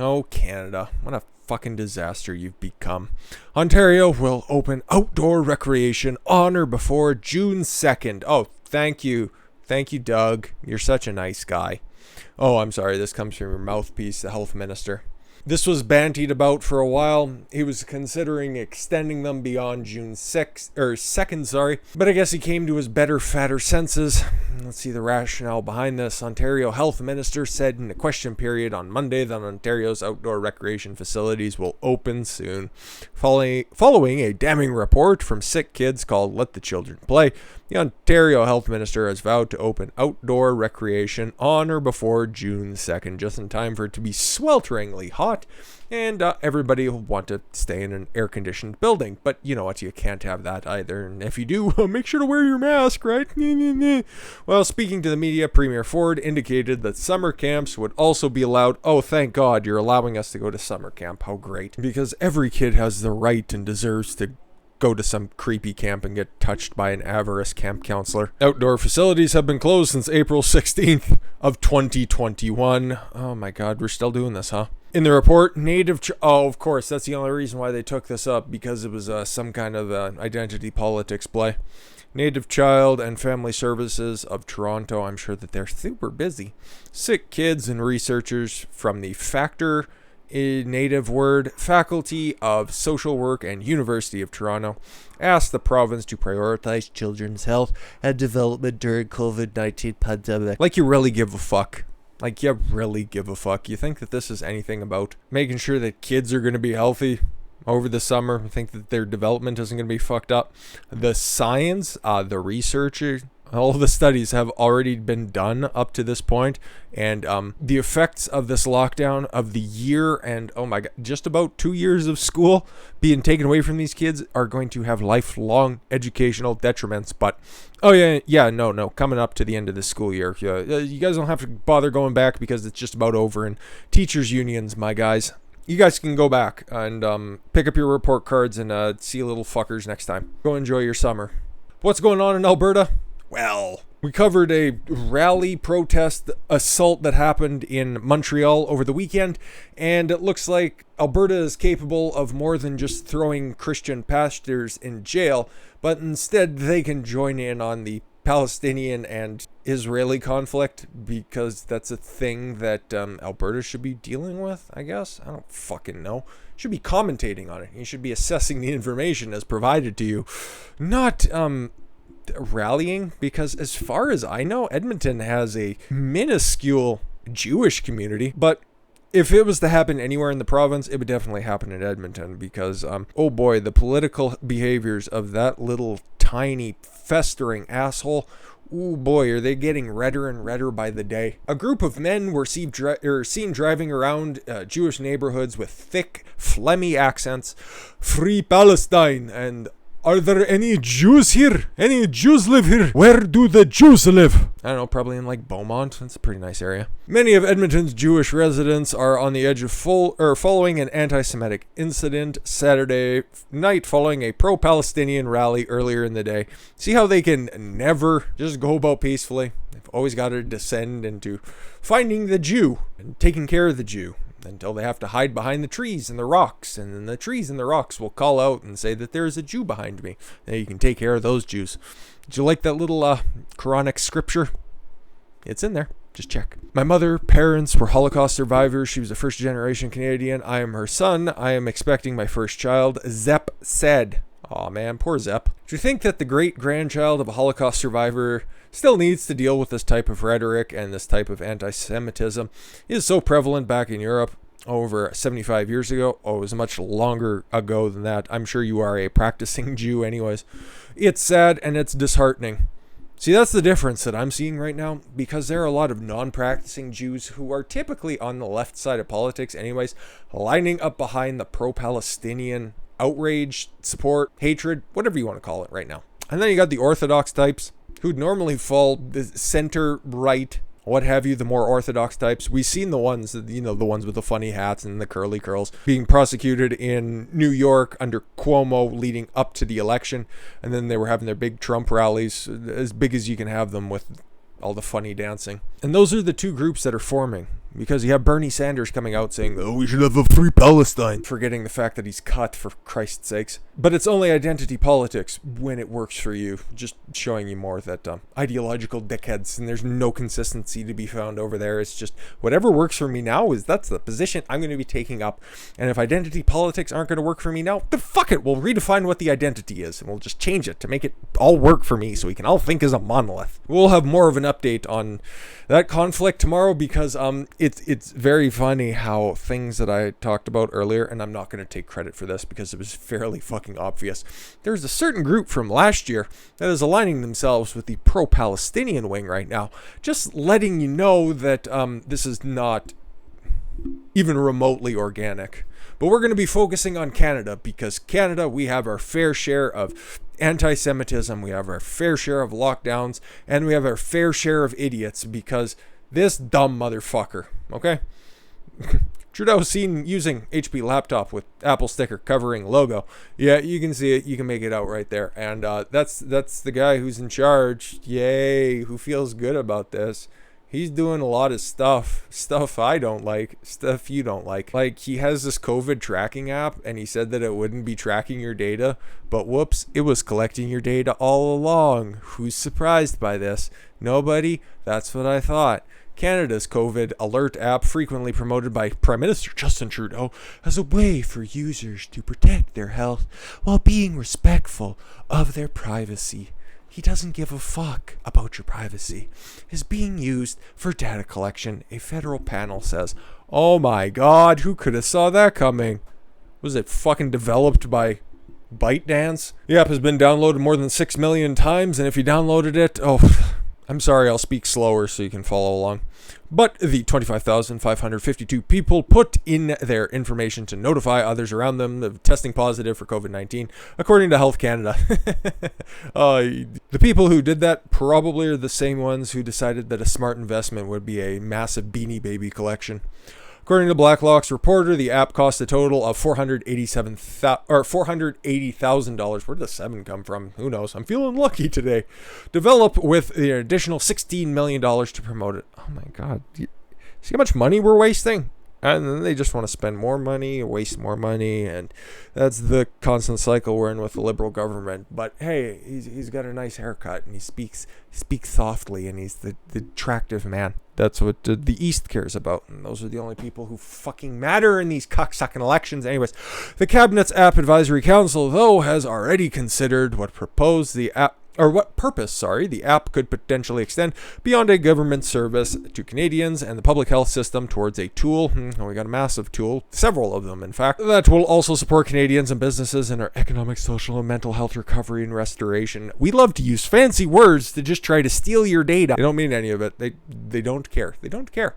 Oh, Canada, what a fucking disaster you've become. Ontario will open outdoor recreation on or before June 2nd. Oh, thank you. Thank you, Doug. You're such a nice guy. Oh, I'm sorry. This comes from your mouthpiece, the health minister. This was bantied about for a while. He was considering extending them beyond June 2nd, but I guess he came to his better, fatter senses. Let's see the rationale behind this. Ontario Health Minister said in a question period on Monday that Ontario's outdoor recreation facilities will open soon, following a damning report from sick kids called Let the Children Play. The Ontario Health Minister has vowed to open outdoor recreation on or before June 2nd, just in time for it to be swelteringly hot, and everybody will want to stay in an air-conditioned building. But you know what, you can't have that either, and if you do, make sure to wear your mask, right? Well, speaking to the media, Premier Ford indicated that summer camps would also be allowed. Oh, thank God you're allowing us to go to summer camp. How great. Because every kid has the right and deserves to go to some creepy camp and get touched by an avarice camp counselor. Outdoor facilities have been closed since April 16th of 2021. Oh my God, we're still doing this, huh? In the report, oh, of course, that's the only reason why they took this up, because it was some kind of identity politics play. Native Child and Family Services of Toronto, I'm sure that they're super busy. Sick kids and researchers from the Factor Native Word Faculty of Social Work and University of Toronto asked the province to prioritize children's health and development during COVID-19 pandemic. Like you really give a fuck. Like you really give a fuck. You think that this is anything about making sure that kids are going to be healthy over the summer? Think that their development isn't going to be fucked up? The science, the researchers, all of the studies have already been done up to this point, and the effects of this lockdown of the year and, oh my God, just about 2 years of school being taken away from these kids are going to have lifelong educational detriments. But, oh no, coming up to the end of the school year, you guys don't have to bother going back because it's just about over, and teachers' unions, my guys, you guys can go back and pick up your report cards and see little fuckers next time. Go enjoy your summer. What's going on in Alberta? Well, we covered a rally protest assault that happened in Montreal over the weekend, and it looks like Alberta is capable of more than just throwing Christian pastors in jail, but instead they can join in on the Palestinian and Israeli conflict, because that's a thing that Alberta should be dealing with, I guess. I don't fucking know. Should be commentating on it. You should be assessing the information as provided to you, not rallying, because as far as I know, Edmonton has a minuscule Jewish community, but if it was to happen anywhere in the province, it would definitely happen in Edmonton, because oh boy, the political behaviors of that little tiny festering asshole, oh boy, are they getting redder and redder by the day. A group of men were seen driving around Jewish neighborhoods with thick, phlegmy accents, "Free Palestine," and "Are there any Jews here? Any Jews live here? Where do the Jews live?" I don't know, probably in like Beaumont. That's a pretty nice area. Many of Edmonton's Jewish residents are on the edge of following an anti-Semitic incident Saturday night following a pro-Palestinian rally earlier in the day. See how they can never just go about peacefully? They've always got to descend into finding the Jew and taking care of the Jew, until they have to hide behind the trees and the rocks, and then the trees and the rocks will call out and say that there is a Jew behind me. Now you can take care of those Jews. Did you like that little Quranic scripture? It's in there. Just check. My parents were Holocaust survivors. She was a first-generation Canadian. I am her son. I am expecting my first child, Zep said. Aw man, poor Zep. Do you think that the great-grandchild of a Holocaust survivor still needs to deal with this type of rhetoric and this type of anti-Semitism? It is so prevalent back in Europe over 75 years ago. Oh, it was much longer ago than that. I'm sure you are a practicing Jew anyways. It's sad and it's disheartening. See, that's the difference that I'm seeing right now, because there are a lot of non-practicing Jews who are typically on the left side of politics anyways, lining up behind the pro-Palestinian outrage, support, hatred, whatever you want to call it right now. And then you got the Orthodox types who'd normally fall the center right, what have you, the more Orthodox types. We've seen the ones, the ones with the funny hats and the curly curls being prosecuted in New York under Cuomo leading up to the election. And then they were having their big Trump rallies, as big as you can have them, with all the funny dancing. And those are the two groups that are forming. Because you have Bernie Sanders coming out saying, oh, we should have a free Palestine. Forgetting the fact that he's cut, for Christ's sakes. But it's only identity politics when it works for you. Just showing you more that ideological dickheads, and there's no consistency to be found over there. It's just whatever works for me now that's the position I'm going to be taking up. And if identity politics aren't going to work for me now, then fuck it. We'll redefine what the identity is, and we'll just change it to make it all work for me so we can all think as a monolith. We'll have more of an update on that conflict tomorrow because it's very funny how things that I talked about earlier, and I'm not going to take credit for this because it was fairly fucking obvious. There's a certain group from last year that is aligning themselves with the pro-Palestinian wing right now. Just letting you know that this is not even remotely organic. But we're going to be focusing on Canada because Canada, we have our fair share of anti-Semitism, we have our fair share of lockdowns, and we have our fair share of idiots because this dumb motherfucker, okay? Trudeau seen using HP laptop with Apple sticker covering logo. Yeah, you can see it. You can make it out right there. And that's the guy who's in charge. Yay, who feels good about this. He's doing a lot of stuff I don't like, stuff you don't like. Like, he has this COVID tracking app, and he said that it wouldn't be tracking your data, but whoops, it was collecting your data all along. Who's surprised by this? Nobody? That's what I thought. Canada's COVID alert app, frequently promoted by Prime Minister Justin Trudeau, as a way for users to protect their health while being respectful of their privacy. He doesn't give a fuck about your privacy. Is being used for data collection, a federal panel says. Oh my god, who could have saw that coming? Was it fucking developed by ByteDance? The app has been downloaded more than 6 million times, and if you downloaded it, I'm sorry, I'll speak slower so you can follow along. But the 25,552 people put in their information to notify others around them of testing positive for COVID-19, according to Health Canada. The people who did that probably are the same ones who decided that a smart investment would be a massive Beanie Baby collection. According to Blacklock's reporter, the app cost a total of $480,000. Where did the 7 come from? Who knows? I'm feeling lucky today. Develop with an additional $16 million to promote it. Oh my god. See how much money we're wasting? And then they just want to spend more money, waste more money, and that's the constant cycle we're in with the Liberal government. But hey, he's got a nice haircut, and he speaks softly, and he's the attractive man. That's what the East cares about, and those are the only people who fucking matter in these cocksucking elections. Anyways, the Cabinet's App Advisory Council, though, has already considered what purpose the app could potentially extend beyond a government service to Canadians and the public health system towards a tool. We got a massive tool, several of them, in fact, that will also support Canadians and businesses in our economic, social, and mental health recovery and restoration. We love to use fancy words to just try to steal your data. They don't mean any of it. They don't care. They don't care.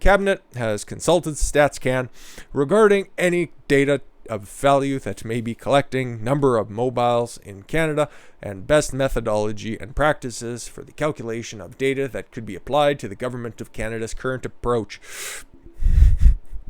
Cabinet has consulted StatsCan regarding any data of value that may be collecting, number of mobiles in Canada, and best methodology and practices for the calculation of data that could be applied to the Government of Canada's current approach.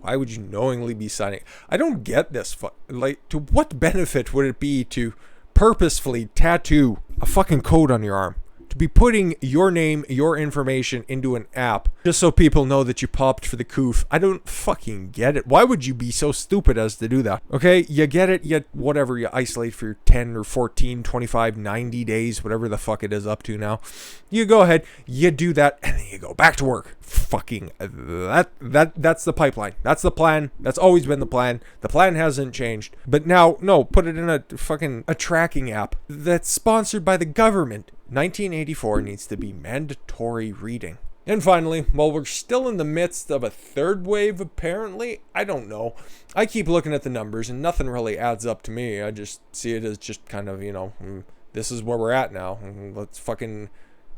Why would you knowingly be signing? I don't get this. To what benefit would it be to purposefully tattoo a fucking code on your arm? To be putting your name, your information into an app just so people know that you popped for the coof. I don't fucking get it. Why would you be so stupid as to do that? Okay, you get it, yet whatever, you isolate for your 10 or 14, 25, 90 days, whatever the fuck it is up to now. You go ahead, you do that, and then you go back to work. Fucking that's the pipeline. That's the plan. That's always been the plan. The plan hasn't changed. But now, no, put it in a tracking app that's sponsored by the government. 1984 needs to be mandatory reading. And finally, while we're still in the midst of a third wave, apparently, I don't know. I keep looking at the numbers and nothing really adds up to me. I just see it as just kind of, this is where we're at now.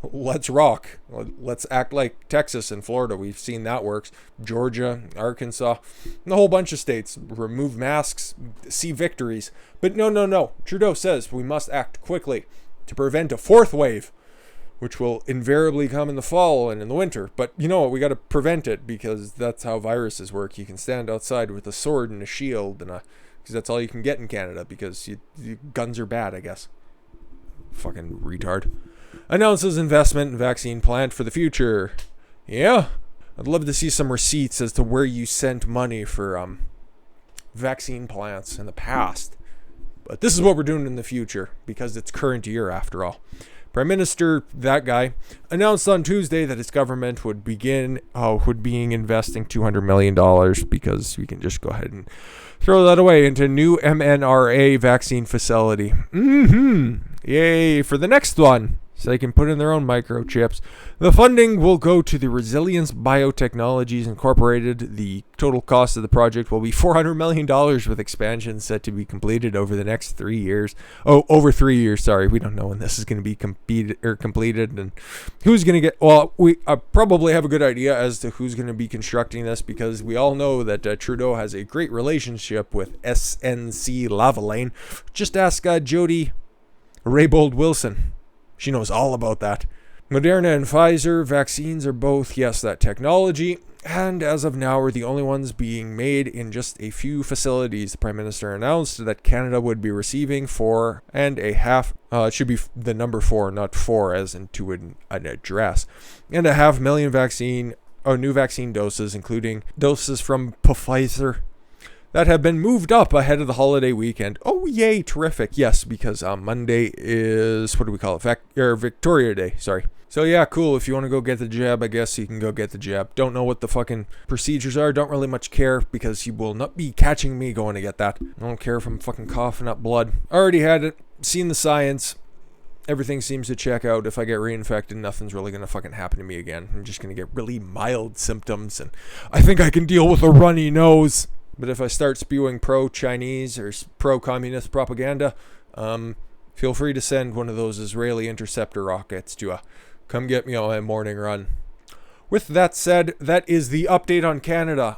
Let's rock. Let's act like Texas and Florida. We've seen that works. Georgia, Arkansas, and a whole bunch of states. Remove masks, see victories. But no. Trudeau says we must act quickly to prevent a fourth wave, which will invariably come in the fall and in the winter. But you know what? We got to prevent it because that's how viruses work. You can stand outside with a sword and a shield, because that's all you can get in Canada because guns are bad, I guess. Fucking retard. Announces investment in vaccine plant for the future. Yeah. I'd love to see some receipts as to where you sent money for vaccine plants in the past. But this is what we're doing in the future, because it's current year after all. Prime Minister, that guy, announced on Tuesday that his government would be investing $200 million, because we can just go ahead and throw that away into new mRNA vaccine facility. Yay for the next one, so they can put in their own microchips. The funding will go to the Resilience Biotechnologies Incorporated. The total cost of the project will be $400 million, with expansion set to be completed over the next 3 years. Oh, over 3 years, sorry. We don't know when this is going to be completed and who's going to get... Well, we probably have a good idea as to who's going to be constructing this, because we all know that Trudeau has a great relationship with SNC-Lavalin. Just ask Jody Raybould Wilson. She knows all about that. Moderna and Pfizer vaccines are both, yes, that technology, and as of now are the only ones being made in just a few facilities. The Prime Minister announced that Canada would be receiving 4.5, it should be the number 4, not 4 as into an address, and 500,000 new vaccine doses, including doses from Pfizer, that have been moved up ahead of the holiday weekend. Oh, yay, terrific. Yes, because Monday is, what do we call it? Victoria Day, sorry. So yeah, cool. If you want to go get the jab, I guess you can go get the jab. Don't know what the fucking procedures are. Don't really much care, because you will not be catching me going to get that. I don't care if I'm fucking coughing up blood. Already had it. Seen the science. Everything seems to check out. If I get reinfected, nothing's really going to fucking happen to me again. I'm just going to get really mild symptoms, and I think I can deal with a runny nose. But if I start spewing pro-Chinese or pro-communist propaganda, feel free to send one of those Israeli interceptor rockets to come get me on my morning run. With that said, that is the update on Canada.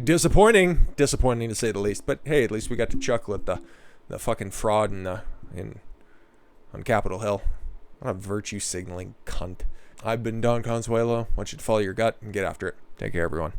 Disappointing to say the least. But hey, at least we got to chuckle at the fucking fraud on Capitol Hill. What a virtue signaling cunt. I've been Don Consuelo. I want you to follow your gut and get after it. Take care, everyone.